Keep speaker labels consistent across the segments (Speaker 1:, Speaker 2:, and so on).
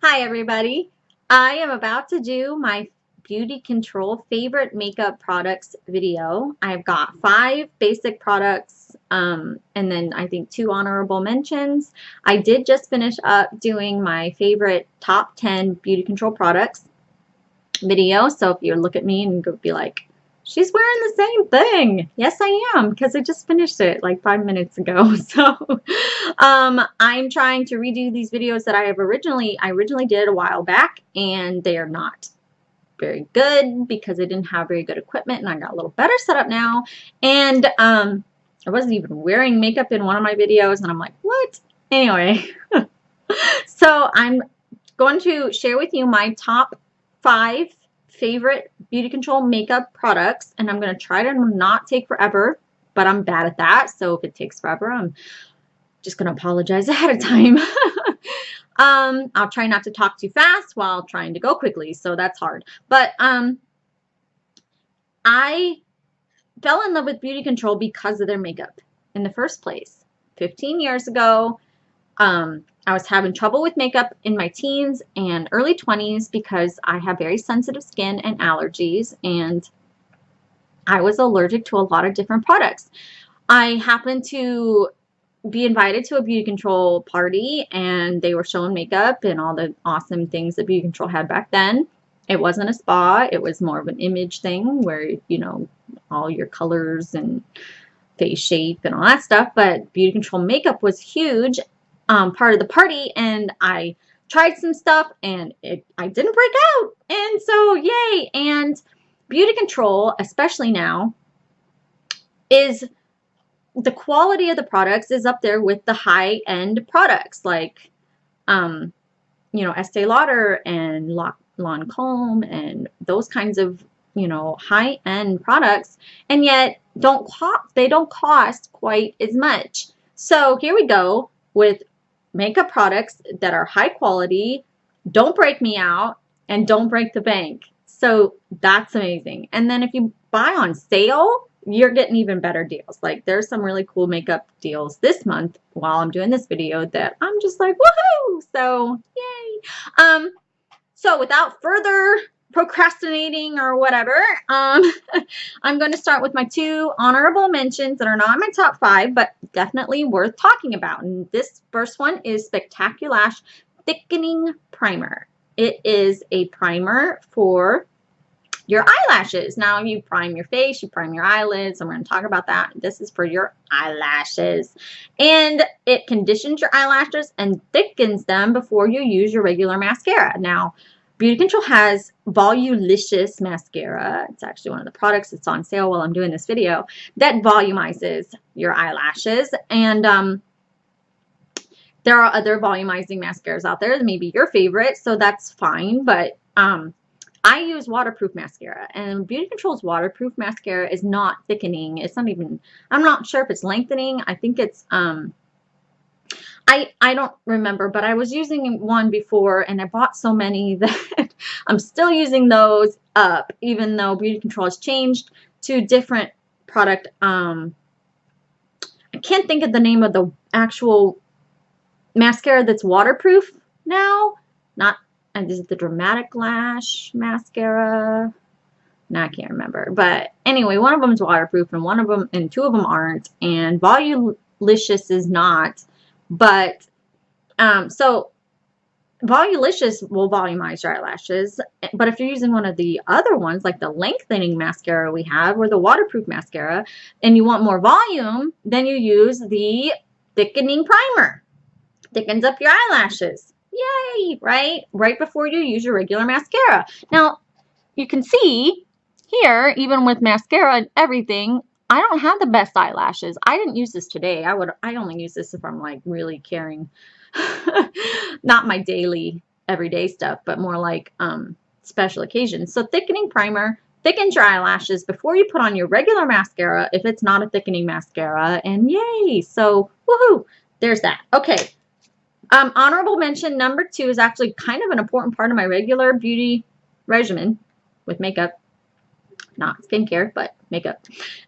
Speaker 1: Hi everybody. I am about to do my BeautiControl favorite makeup products video. I've got 5 basic products and then I think 2 honorable mentions. I did just finish up doing my favorite top 10 BeautiControl products video. So if you look at me and go be like, she's wearing the same thing. Yes, I am, because I just finished it like 5 minutes ago. So I'm trying to redo these videos that I originally did a while back, and they are not very good because I didn't have very good equipment, and I got a little better setup now. And I wasn't even wearing makeup in one of my videos, and I'm like, what? Anyway, so I'm going to share with you my top 5 favorite BeautiControl makeup products, and I'm going to try to not take forever, but I'm bad at that, so if it takes forever, I'm just going to apologize ahead of time. I'll try not to talk too fast while trying to go quickly, so that's hard. But I fell in love with BeautiControl because of their makeup in the first place. 15 years ago, I was having trouble with makeup in my teens and early 20s because I have very sensitive skin and allergies, and I was allergic to a lot of different products. I happened to be invited to a BeautiControl party, and they were showing makeup and all the awesome things that BeautiControl had back then. It wasn't a spa. It was more of an image thing where, you know, all your colors and face shape and all that stuff. But BeautiControl makeup was huge. Part of the party, and I tried some stuff, and I didn't break out, and so yay. And BeautiControl, especially now, is the quality of the products is up there with the high-end products like you know, Estee Lauder and Lancome and those kinds of, you know, high-end products, and yet they don't cost quite as much. So here we go with makeup products that are high quality, don't break me out, and don't break the bank. So that's amazing. And then if you buy on sale, you're getting even better deals. Like there's some really cool makeup deals this month while I'm doing this video that I'm just like, woohoo! So yay. So without further procrastinating or whatever, I'm going to start with my 2 honorable mentions that are not in my top 5, but definitely worth talking about. And this first one is Spectaculash Thickening Primer. It is a primer for your eyelashes. Now you prime your face, you prime your eyelids, and we're going to talk about that. This is for your eyelashes. And it conditions your eyelashes and thickens them before you use your regular mascara. Now, BeautiControl has Volumilicious mascara. It's actually one of the products that's on sale while I'm doing this video that volumizes your eyelashes. And there are other volumizing mascaras out there that may be your favorite, so that's fine. But I use waterproof mascara, and BeautiControl's waterproof mascara is not thickening. It's not even, I'm not sure if it's lengthening. I think it's, I don't remember, but I was using one before, and I bought so many that I'm still using those up, even though BeautiControl has changed to different product. I can't think of the name of the actual mascara that's waterproof now. Not, and this is the Dramatic Lash mascara. No, I can't remember. But anyway, one of them is waterproof, and one of them, and 2 of them aren't. And Volumilicious is not. But so Volumilicious will volumize your eyelashes. But if you're using one of the other ones, like the lengthening mascara we have, or the waterproof mascara, and you want more volume, then you use the thickening primer. Thickens up your eyelashes. Yay, right? Right before you use your regular mascara. Now, you can see here, even with mascara and everything, I don't have the best eyelashes. I didn't use this today. I only use this if I'm like really caring. Not my daily, everyday stuff, but more like special occasions. So thickening primer thickens your eyelashes before you put on your regular mascara if it's not a thickening mascara, and yay! So, woohoo! There's that. Okay. Honorable mention number 2 is actually kind of an important part of my regular beauty regimen with makeup. Not skincare, but makeup.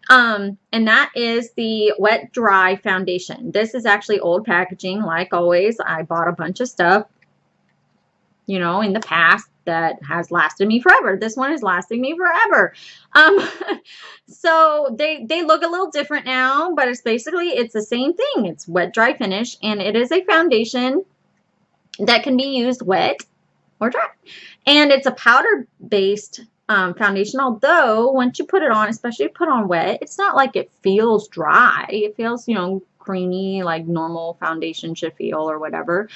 Speaker 1: And that is the Wet Dry Foundation. This is actually old packaging, like always. I bought a bunch of stuff. you know, in the past that has lasted me forever. This one is lasting me forever. Um, so they look a little different now, but it's basically, it's the same thing. It's wet, dry, finish, and it is a foundation that can be used wet or dry. And it's a powder-based foundation, although once you put it on, especially if you put on wet, it's not like it feels dry. It feels, you know, creamy, like normal foundation should feel or whatever.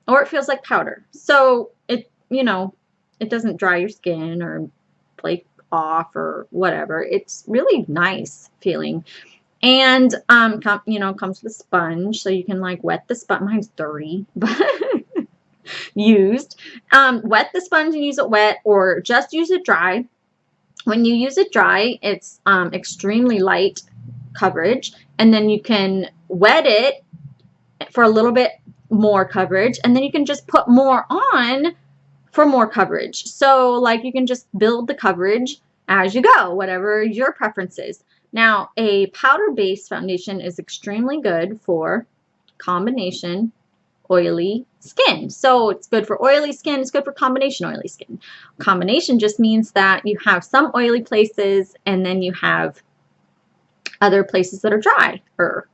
Speaker 1: Or it feels like powder. So it, you know, it doesn't dry your skin or flake off or whatever. It's really nice feeling. And, you know, comes with a sponge, so you can like wet the sponge. Mine's dirty, but used. Wet the sponge and use it wet, or just use it dry. When you use it dry, it's extremely light coverage, and then you can wet it for a little bit more coverage, and then you can just put more on for more coverage. So like you can just build the coverage as you go, whatever your preference is. Now, a powder-based foundation is extremely good for combination oily skin. So it's good for oily skin. It's good for combination oily skin. Combination just means that you have some oily places and then you have other places that are dry or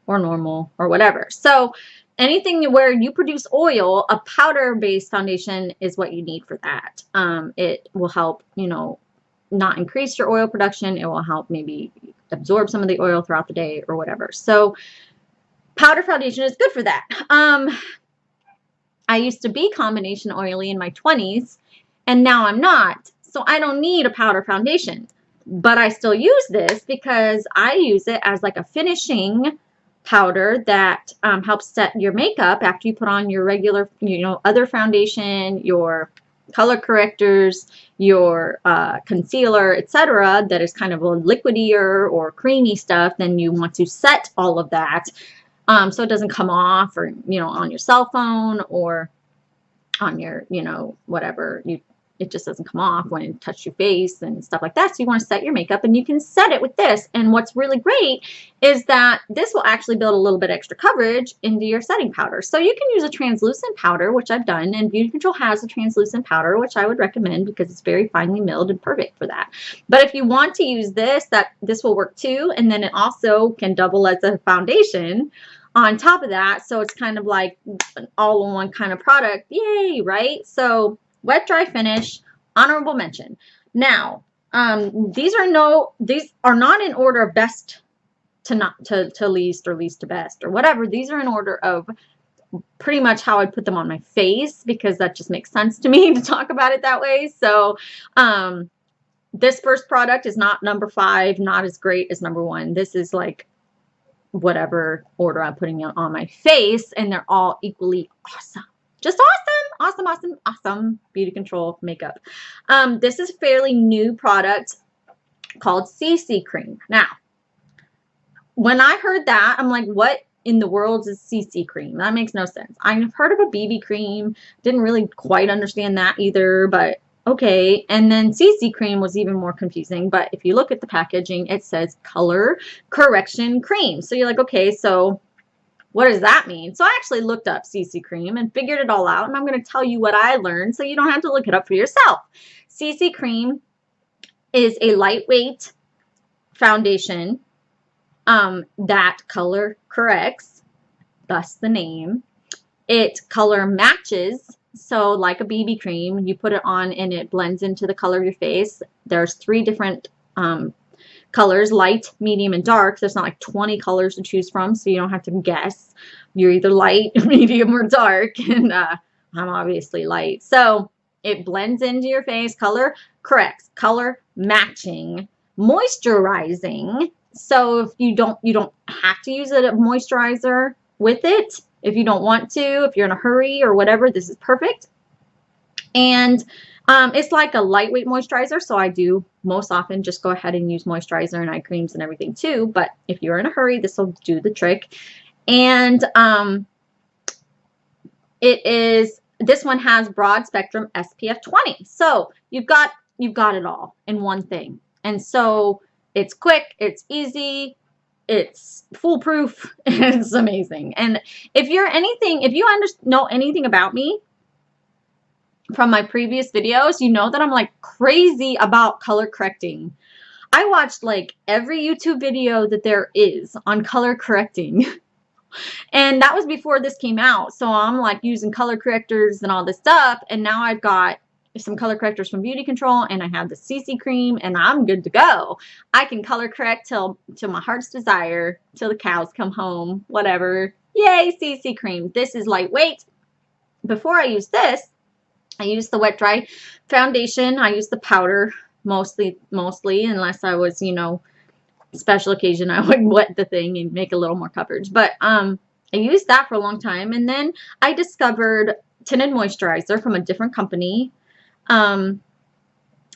Speaker 1: normal or whatever. So anything where you produce oil, a powder-based foundation is what you need for that. It will help, you know, not increase your oil production. It will help maybe absorb some of the oil throughout the day or whatever. So powder foundation is good for that. I used to be combination oily in my 20s, and now I'm not. So I don't need a powder foundation. But I still use this because I use it as like a finishing powder that helps set your makeup after you put on your regular, you know, other foundation, your color correctors, your concealer, etc. That is kind of a liquidier or creamy stuff. Then you want to set all of that so it doesn't come off, or, you know, on your cell phone or on your, you know, whatever, it just doesn't come off when it touches your face and stuff like that. So you want to set your makeup, and you can set it with this. And what's really great is that this will actually build a little bit extra coverage into your setting powder. So you can use a translucent powder, which I've done, and BeautiControl has a translucent powder, which I would recommend because it's very finely milled and perfect for that. But if you want to use this, this will work too. And then it also can double as a foundation on top of that. So it's kind of like an all-in-one kind of product. Yay, right? So wet, dry, finish, honorable mention. Now, these are not in order of best to least, or least to best, or whatever. These are in order of pretty much how I'd put them on my face, because that just makes sense to me to talk about it that way. So, this first product is not number 5, not as great as number 1. This is like whatever order I'm putting it on my face, and they're all equally awesome. Just awesome, awesome, awesome, awesome BeautiControl makeup. This is a fairly new product called CC cream. Now, when I heard that, I'm like, what in the world is CC cream? That makes no sense. I've heard of a BB cream. Didn't really quite understand that either, but okay. And then CC cream was even more confusing. But if you look at the packaging, it says color correction cream. So you're like, okay, so what does that mean? So I actually looked up CC cream and figured it all out, and I'm going to tell you what I learned so you don't have to look it up for yourself. CC cream is a lightweight foundation that color corrects, thus the name. It color matches, so like a BB cream, you put it on and it blends into the color of your face. There's 3 different colors, light, medium, and dark. There's not like 20 colors to choose from, so you don't have to guess. You're either light, medium, or dark, and I'm obviously light. So it blends into your face, color corrects, color matching, moisturizing. So if you don't have to use a moisturizer with it. If you don't want to, if you're in a hurry or whatever, this is perfect. And it's like a lightweight moisturizer, so I do most often just go ahead and use moisturizer and eye creams and everything too. But if you're in a hurry, this will do the trick. And this one has broad spectrum SPF 20. So you've got it all in one thing. And so it's quick, it's easy, it's foolproof, it's amazing. And if you know anything about me, from my previous videos, you know that I'm like crazy about color correcting. I watched like every YouTube video that there is on color correcting. And that was before this came out. So I'm like using color correctors and all this stuff. And now I've got some color correctors from BeautiControl, and I have the CC cream, and I'm good to go. I can color correct till my heart's desire, till the cows come home, whatever. Yay, CC cream. This is lightweight. Before I use this, I use the wet dry foundation. I use the powder mostly, unless I was, you know, special occasion, I would wet the thing and make a little more coverage. But I used that for a long time, and then I discovered tinted moisturizer from a different company. I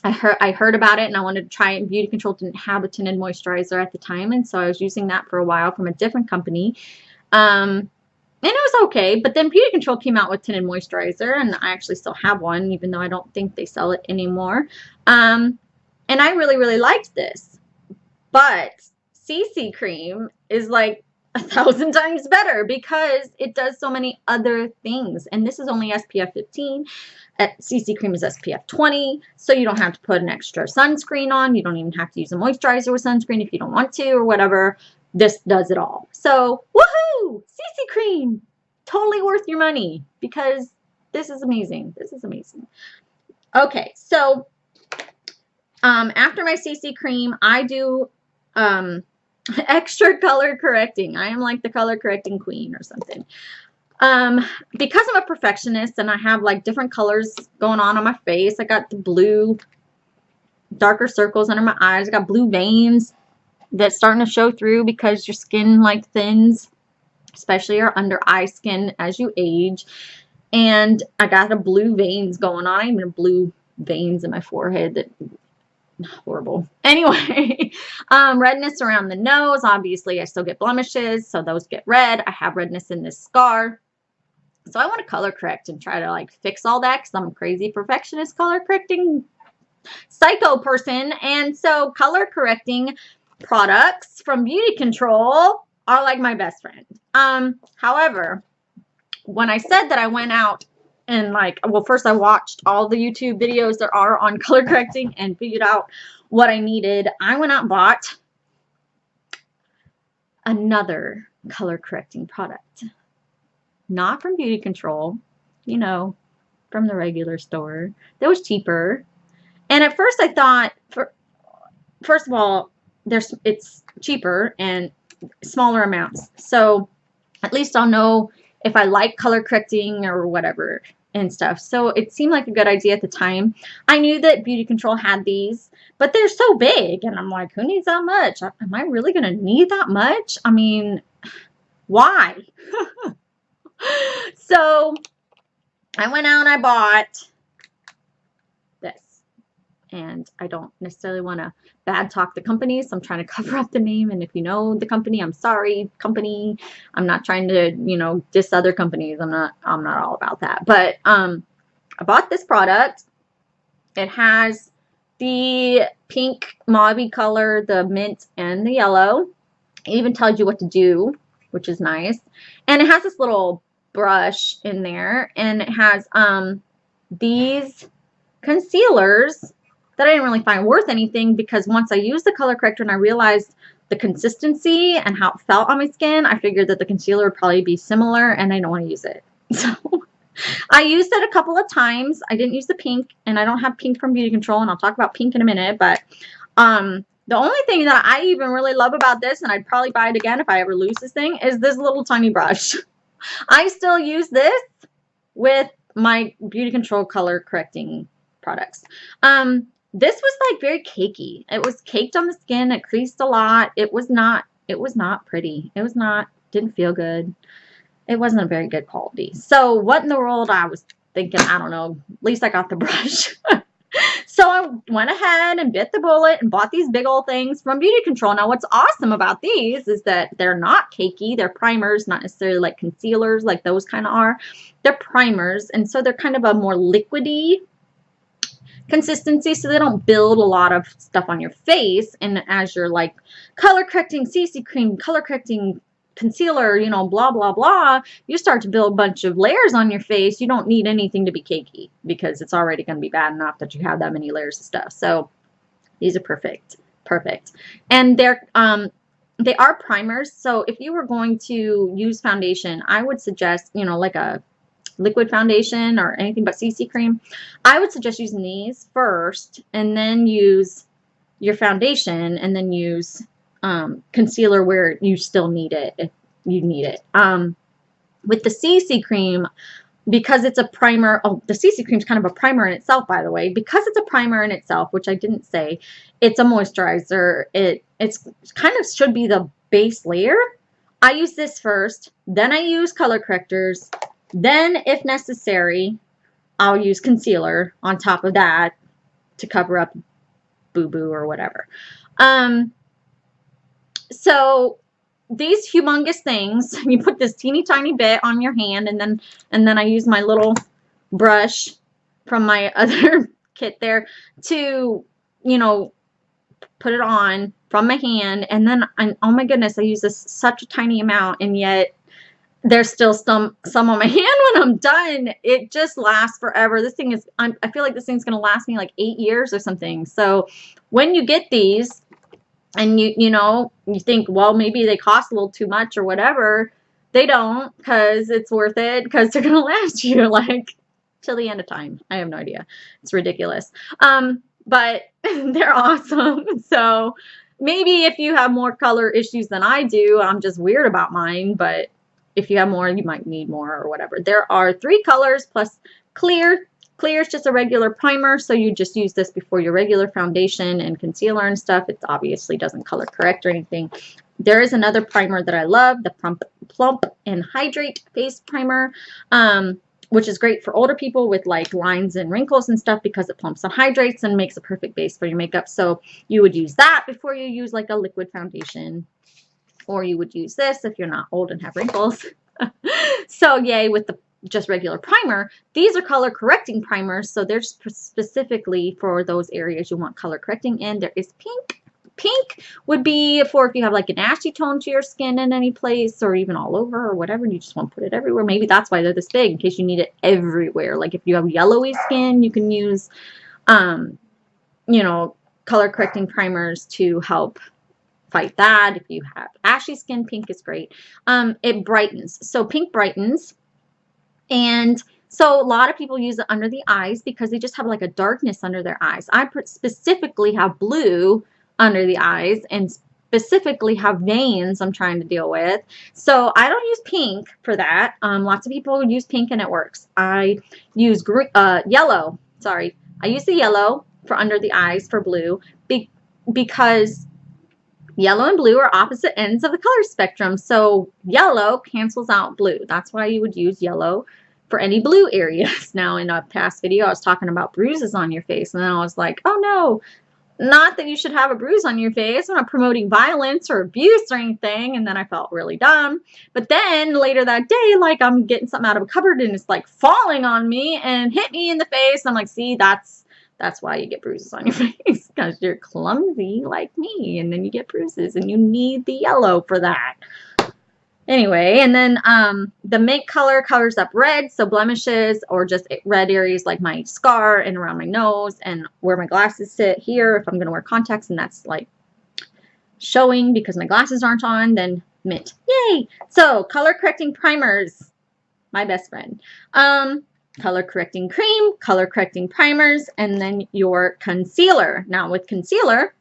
Speaker 1: heard about it and I wanted to try it, and BeautiControl didn't have a tinted moisturizer at the time, and so I was using that for a while from a different company. And it was okay, but then BeautiControl came out with tinted moisturizer, and I actually still have one, even though I don't think they sell it anymore. And I really liked this. But CC cream is like 1,000 times better because it does so many other things. And this is only SPF 15. CC cream is SPF 20, so you don't have to put an extra sunscreen on. You don't even have to use a moisturizer with sunscreen if you don't want to or whatever. This does it all. So, woohoo! CC cream! Totally worth your money because this is amazing. This is amazing. Okay, so after my CC cream, I do extra color correcting. I am like the color correcting queen or something. Because I'm a perfectionist and I have like different colors going on my face. I got the blue, darker circles under my eyes. I got blue veins that's starting to show through because your skin like thins, especially your under eye skin as you age. And I got the blue veins going on. I even have blue veins in my forehead that horrible. Anyway, redness around the nose. Obviously, I still get blemishes, so those get red. I have redness in this scar. So I want to color correct and try to like fix all that because I'm a crazy perfectionist color correcting psycho person. And so color correcting products from BeautiControl are like my best friend. However, when I said that I went out and like, well, first I watched all the YouTube videos there are on color correcting and figured out what I needed. I went out and bought another color correcting product. Not from BeautiControl, you know, from the regular store. That was cheaper. And at first I thought, first of all, it's cheaper and smaller amounts. So at least I'll know if I like color correcting or whatever and stuff. So it seemed like a good idea at the time. I knew that BeautiControl had these, but they're so big. And I'm like, who needs that much? Am I really going to need that much? I mean, why? So I went out and I bought this. And I don't necessarily want to bad talk the company, so I'm trying to cover up the name. And if you know the company, I'm sorry, company. I'm not trying to, you know, diss other companies. I'm not all about that. But I bought this product. It has the pink mauve color, the mint, and the yellow. It even tells you what to do, which is nice. And it has this little brush in there, and it has these concealers that I didn't really find worth anything because once I used the color corrector and I realized the consistency and how it felt on my skin, I figured that the concealer would probably be similar and I don't want to use it. So I used it a couple of times. I didn't use the pink, and I don't have pink from BeautiControl, and I'll talk about pink in a minute, but the only thing that I even really love about this, and I'd probably buy it again if I ever lose this thing, is this little tiny brush. I still use this with my BeautiControl color correcting products. This was like very cakey. It was caked on the skin. It creased a lot. It was not pretty. It was not, didn't feel good. It wasn't a very good quality. So what in the world, I was thinking, I don't know, at least I got the brush. So I went ahead and bit the bullet and bought these big old things from BeautiControl. Now what's awesome about these is that they're not cakey. They're primers, not necessarily like concealers like those kind of are. They're primers, and so they're kind of a more liquidy consistency, so they don't build a lot of stuff on your face. And as you're like color correcting CC cream, color correcting concealer, you know, blah, blah, blah, you start to build a bunch of layers on your face. You don't need anything to be cakey because it's already going to be bad enough that you have that many layers of stuff. So these are perfect. Perfect. And they are primers. So if you were going to use foundation, I would suggest, you know, like a liquid foundation or anything but CC cream, I would suggest using these first and then use your foundation and then use concealer where you still need it if you need it. With the CC cream, because it's a primer, oh, the CC cream is kind of a primer in itself, by the way. Because it's a primer in itself, which I didn't say, it's a moisturizer. It's kind of should be the base layer. I use this first, then I use color correctors, then if necessary, I'll use concealer on top of that to cover up boo-boo or whatever. So these humongous things, you put this teeny tiny bit on your hand, and then I use my little brush from my other kit there to, you know, put it on from my hand, and then oh my goodness, I use this such a tiny amount, and yet there's still some on my hand when I'm done. It just lasts forever. This thing is, I feel like this thing's gonna last me like 8 years or something. So when you get these, and you know, you think, well, maybe they cost a little too much or whatever. They don't, because it's worth it, because they're gonna last you like till the end of time. I have no idea. It's ridiculous. But they're awesome. So maybe if you have more color issues than I do, I'm just weird about mine, but if you have more, you might need more or whatever. There are 3 colors plus clear. Clear is just a regular primer, so you just use this before your regular foundation and concealer and stuff. It obviously doesn't color correct or anything. There is another primer that I love, the Plump and Hydrate Face Primer, which is great for older people with like lines and wrinkles and stuff because it plumps and hydrates and makes a perfect base for your makeup. So you would use that before you use like a liquid foundation, or you would use this if you're not old and have wrinkles. So yay with the just regular primer. These are color correcting primers, so they're specifically for those areas you want color correcting in. There is pink. Pink would be for if you have like an ashy tone to your skin in any place or even all over or whatever, and you just want to put it everywhere. Maybe that's why they're this big, in case you need it everywhere. Like if you have yellowy skin, you can use you know, color correcting primers to help fight that. If you have ashy skin, pink is great. It brightens. So pink brightens. And so a lot of people use it under the eyes because they just have like a darkness under their eyes. I specifically have blue under the eyes and specifically have veins I'm trying to deal with. So I don't use pink for that. Lots of people use pink and it works. I use yellow. Sorry. I use the yellow for under the eyes for blue because yellow and blue are opposite ends of the color spectrum. So yellow cancels out blue. That's why you would use yellow for any blue areas. Now in a past video, I was talking about bruises on your face. And then I was like, oh no, not that you should have a bruise on your face. I'm not promoting violence or abuse or anything. And then I felt really dumb. But then later that day, like I'm getting something out of a cupboard and it's like falling on me and hit me in the face. I'm like, see, that's why you get bruises on your face, because you're clumsy like me, and then you get bruises, and you need the yellow for that. Anyway, and then the mint color covers up red, so blemishes or just red areas like my scar and around my nose and where my glasses sit here if I'm going to wear contacts and that's like showing because my glasses aren't on, then mint. Yay! So color correcting primers, my best friend. Color correcting cream, color correcting primers, and then your concealer. Now with concealer,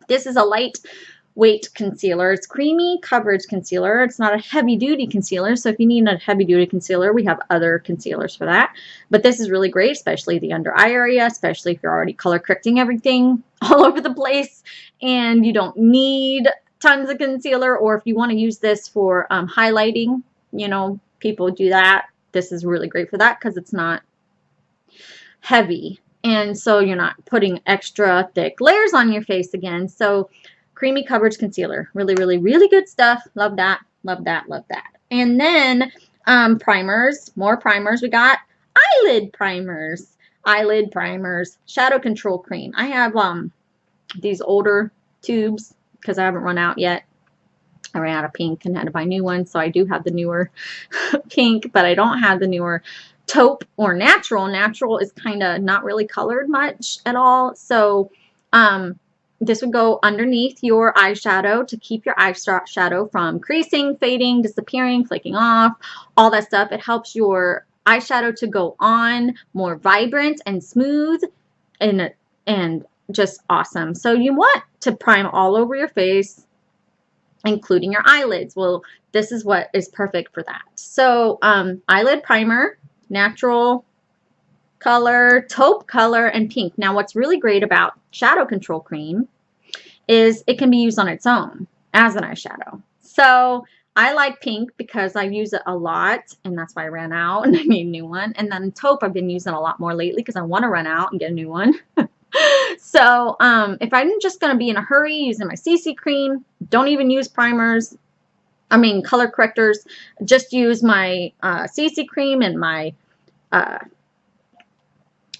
Speaker 1: this is a lightweight concealer. It's creamy coverage concealer. It's not a heavy duty concealer. So if you need a heavy duty concealer, we have other concealers for that. But this is really great, especially the under eye area, especially if you're already color correcting everything all over the place and you don't need tons of concealer, or if you want to use this for highlighting, you know, people do that. This is really great for that because it's not heavy. And so you're not putting extra thick layers on your face again. So creamy coverage concealer. Really, really, really good stuff. Love that. Love that. Love that. And then primers. More primers. We got eyelid primers. Eyelid primers. Shadow control cream. I have these older tubes because I haven't run out yet. I ran out of pink and had to buy new ones, so I do have the newer pink, but I don't have the newer taupe or natural. Natural is kind of not really colored much at all, so this would go underneath your eyeshadow to keep your eyeshadow from creasing, fading, disappearing, flaking off, all that stuff. It helps your eyeshadow to go on more vibrant and smooth and just awesome. So you want to prime all over your face, including your eyelids. Well, this is what is perfect for that. So eyelid primer, natural color, taupe color, and pink. Now what's really great about shadow control cream is it can be used on its own as an eyeshadow. So I like pink because I use it a lot, and that's why I ran out and I need a new one. And then taupe I've been using a lot more lately because I want to run out and get a new one. So if I'm just going to be in a hurry using my CC cream, don't even use primers, I mean color correctors, just use my CC cream and my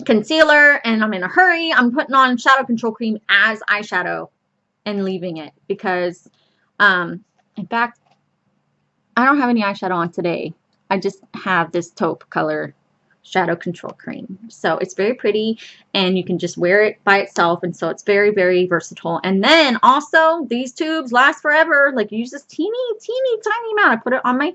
Speaker 1: concealer, and I'm in a hurry, I'm putting on shadow control cream as eyeshadow and leaving it because in fact I don't have any eyeshadow on today. I just have this taupe color shadow control cream. So it's very pretty, and you can just wear it by itself, and so it's very, very versatile. And then also these tubes last forever. Like, you use this teeny tiny amount. I put it on my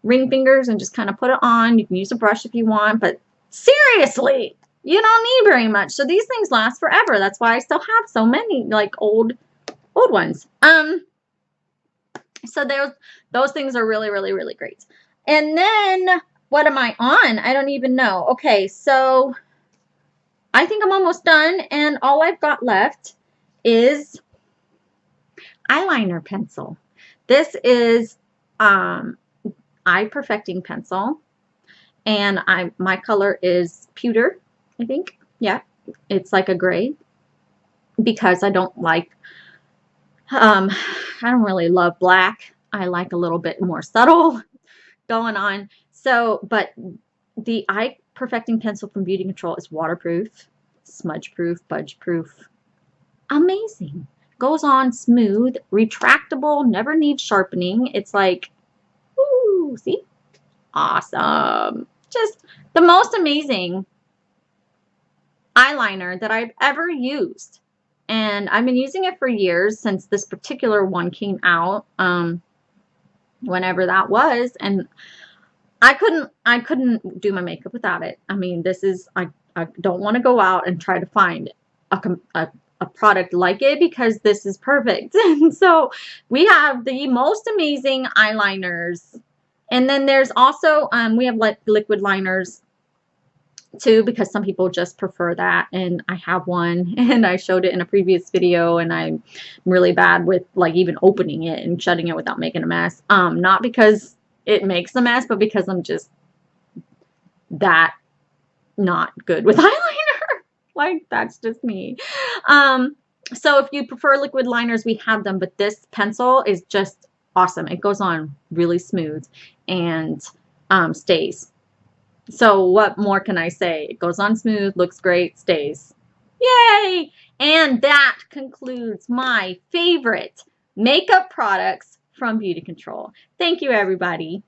Speaker 1: ring fingers and just kind of put it on. You can use a brush if you want, but seriously, you don't need very much. So these things last forever. That's why I still have so many, like, old ones. So those things are really, really, really great. And then what am I on? I don't even know. Okay, so I think I'm almost done, and all I've got left is eyeliner pencil. This is eye perfecting pencil, and my color is pewter, I think. Yeah, it's like a gray, because I don't like I don't really love black. I like a little bit more subtle going on. So, but the eye perfecting pencil from BeautiControl is waterproof, smudge proof, budge proof. Amazing. Goes on smooth, retractable, never needs sharpening. It's like, ooh, see? Awesome. Just the most amazing eyeliner that I've ever used. And I've been using it for years, since this particular one came out, whenever that was, and I couldn't do my makeup without it. I mean, this is, I don't want to go out and try to find a product like it, because this is perfect. And so we have the most amazing eyeliners, and then there's also we have like liquid liners too, because some people just prefer that, and I have one, and I showed it in a previous video, and I'm really bad with like even opening it and shutting it without making a mess. Not because it makes a mess, but because I'm just that not good with eyeliner. Like, that's just me. So if you prefer liquid liners, we have them, but this pencil is just awesome. It goes on really smooth and stays. So what more can I say? It goes on smooth, looks great, stays. Yay! And that concludes my favorite makeup products from BeautiControl. Thank you, everybody.